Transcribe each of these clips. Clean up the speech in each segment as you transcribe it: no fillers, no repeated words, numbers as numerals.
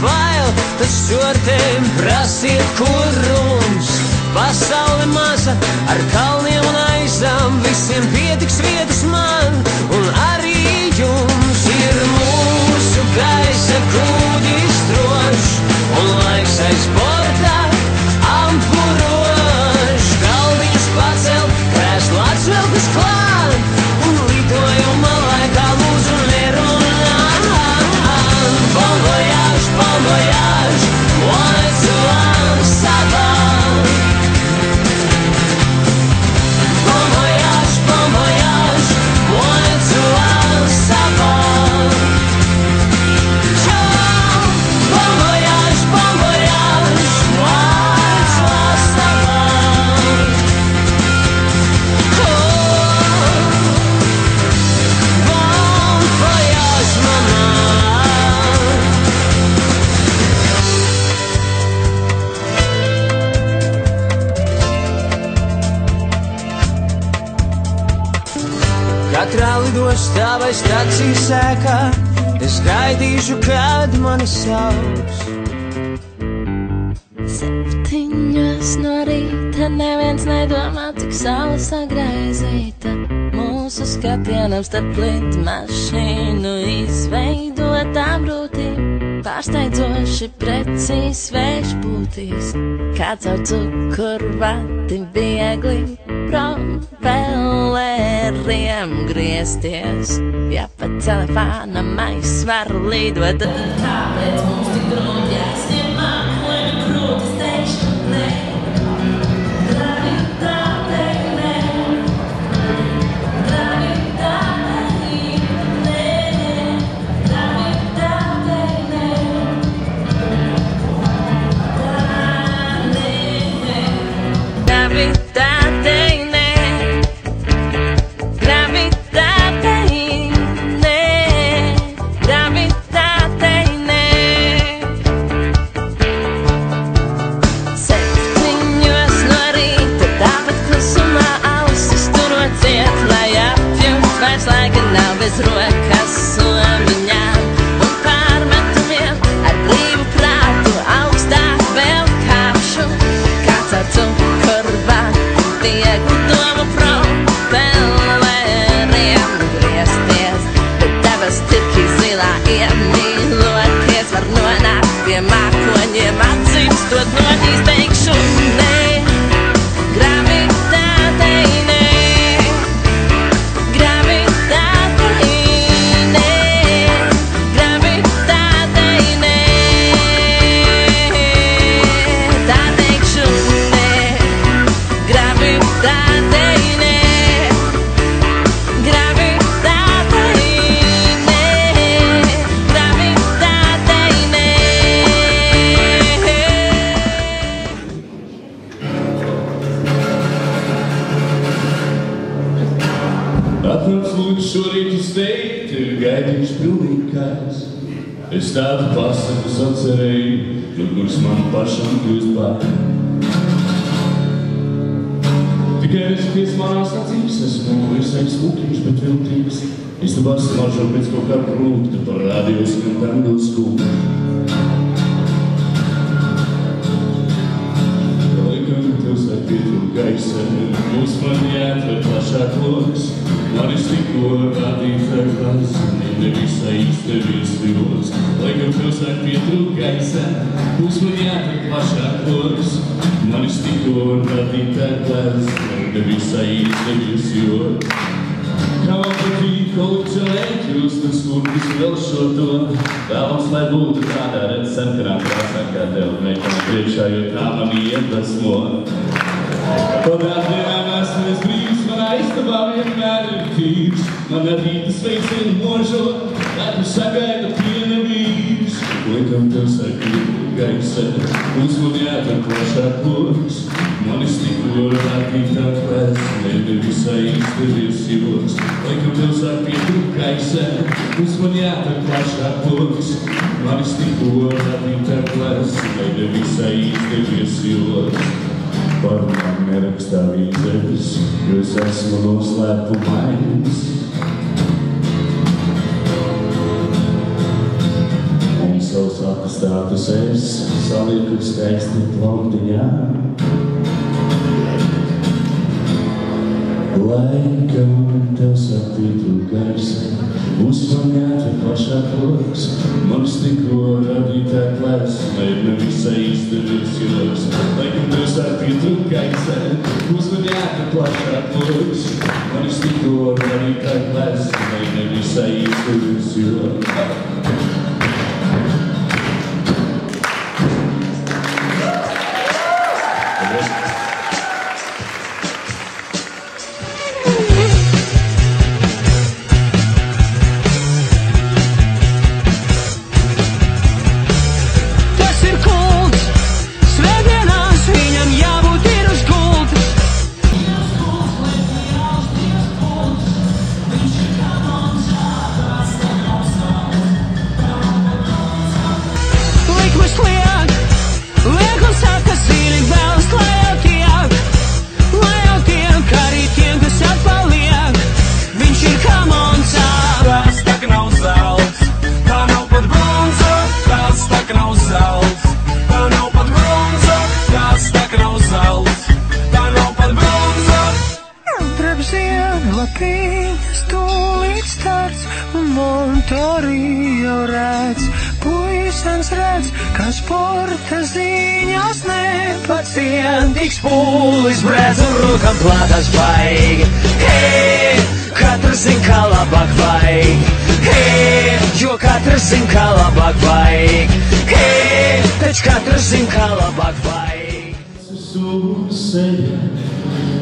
bail, tas šortēm prasiet kurums. Pasaule maza ar kalniem un aizām, visiem pietiks vietas man un arī jums. Ir mūsu gaisa kūģis drošs un laiks aiz borta ampurošs. Galdiņus pacelt, krēslu atsvelkas klāt un lidojuma laikā lūdzu nerunāt. Bon voyage, bon voyage, one to one, savant. Bon voyage, one to one, savant. Bon voyage, one to one, savant. Bon voyage, maman. Katrā lidostā vai stacijas sēkā es gaidīšu, kad mani sauc. 7 no rīta neviens nedomā, cik saule sagraizīta. Mūsu skatienam starp lidmašīnu izveidotā brūtīm pārsteidzoši precīzi svešbūtīs. Kāds ar cukurvati viegli prom vēlēriem griezties. Ja pa telefonam aizsvaru lidot, tad kāpēc mums tik grūti jāsiem mākoņu krūtis teikšu ne? Nav bez rokas somiņām un pārmetumiem, ar brīvu prātu augstāk vēl kāpšu. Kāds ar cukurvati viegli domu prom vēlēriem griezties, bet debes tirki zilā iemīloties var nonākt pie mākoņiem, atzīstot noķīs teikšu ne. Gravitātei ne. Šorīt uz tevi, tevi gaidīšu pilnīgi kāds. Es tādu pasakas atcerēju, no kuras man pašam kļūst bāri. Tikai reizes manās acīs esmu virsēks kūkiņš, bet viltības. Istabā smaržo pēc kaut kā krūta, parādījos man pendils kūka. Laikam tev sāk pietrūk gaisa, būs man jāatver plašāk loks. Man ir tikko rādīta klasa, nevisai iztevies vilos. Laikam tev sāk pietrūk gaisa, būs man jāatver plašāk loks. Man ir tikko rādīta klasa, nevisai iztevies vilos. Kā man patīk kolūkšā lēķus, un skurpis vēl šo to. Vēlams, lai būtu tādā redz sarkanā krāsā, kā tev meklē priekšā, jo tā mani iedvesmo. Pagātdienām esmu es brīvs, manā istabā vienmēr ir tīrs. Man ar rīta sveicienu možo, lai tu sagaida piena vīrs. Laikam tev sāk pietrūk gaisa, būs man jāatver plašāk loks. Man ir tikko rādīta klasa, nevisai izdevies joks. Laikam tev sāk pietrūk gaisa, būs man jāatver plašāk loks. Man ir tikko rādīta klasa, nevisai izdevies joks. Par man nerakstā vīzes, jo es esmu noslēpumains. Mums savus atestātus es salieku skaisti plauktiņā. Laikam tev satītu gaisa, uzmanēta pašā kloks, mums tikko radītā klēsma ir nevisai izdevies joks. Laikam tev satītu gaisa, uzmanēta pašā kloks, mums tikko radītā klēsma ir nevisai izdevies joks. Pūlis brēc un rūkam plātās baigi. Hei, katrs zin, kā labāk vajag. Hei, jo katrs zin, kā labāk vajag. Hei, taču katrs zin, kā labāk vajag. Sūseja,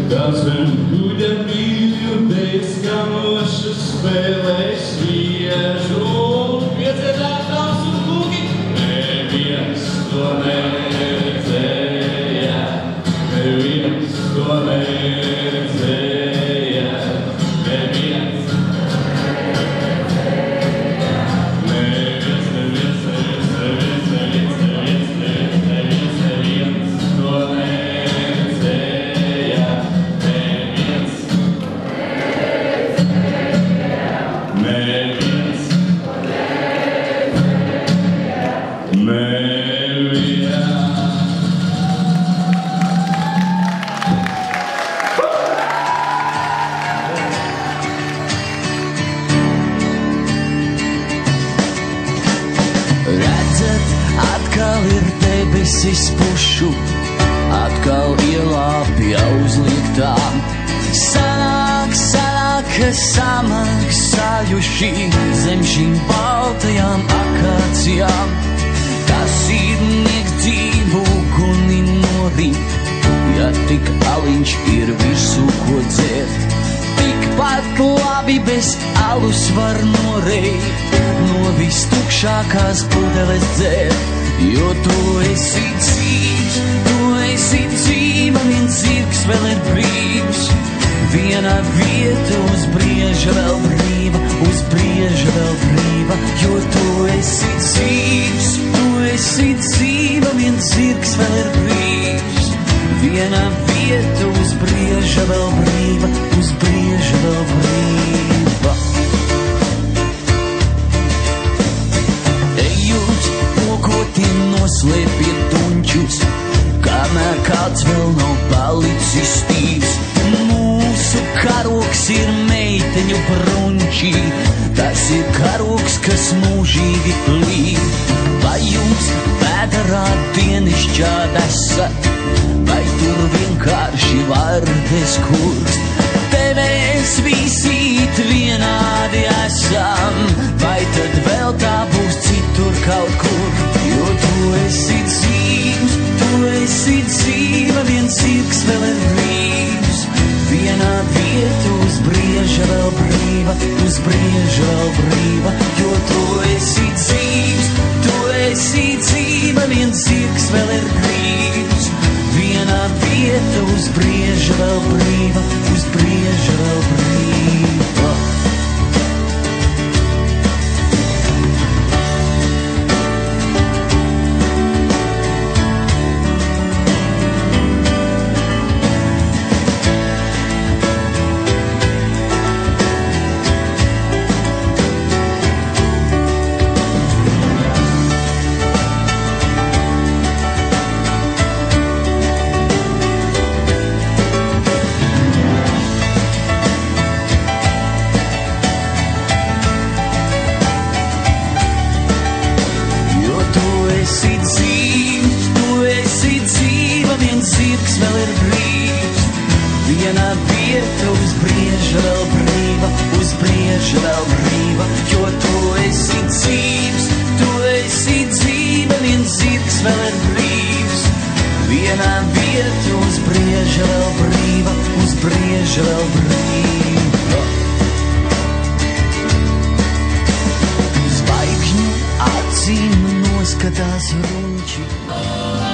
tāds vien guļa mīļu, beidz kamošas spēlēs viežu. Piedzēdātās un kūki, neviens to neredzēja. Neviens to neredzēja, neviens. Neviens to neredzēja, neviens. Izpušu, atkal ielāpja uzliktā. Sanāk, kas samaksājuši zem šīm baltajām akācijām. Tas ir niekdzīvu guni norīt, ja tik aliņš ir visu, ko dzert. Tikpat labi bez alus var noreit, no vistukšākās pudeles dzert. Jo tu esi dzīva, viens zirgs vēl ir brīvs. Viena vieta uz brieža vēl brīva, uz brieža vēl brīva. Jo tu esi dzīva, viens zirgs vēl ir brīvs. Viena vieta uz brieža vēl brīva, uz brieža vēl brīva. Ejot, kokotiem noslēpiet dunčus, kamēr kāds vēl nav palicis stīvs. Mūsu karoks ir meiteņu brunčī, tas ir karoks, kas mūžīgi plīv. Vai jums vēdarā dienišķā desat, vai tur vienkārši vardes kurst? Te mēs visīt vienādi esam, vai tad vēl tā būs citur kaut kur? Jo tu esi dzīva, viens zirgs vēl ir brīvs. Vienā vieta uz brieža vēl brīva, uz brieža vēl brīva. Jo tu esi dzīva. esi dzīva, tu esi dzīva, viens zirgs vēl ir brīvs. Vienā vieta uz brieža vēl brīva, uz brieža vēl brīva, jo tu esi dzīvs, tu esi dzīva, viens zirgs vēl ir brīvs. Vienā vieta uz brieža vēl brīva, uz brieža vēl brīva. Zvaigžņu acīm noskatās ruči.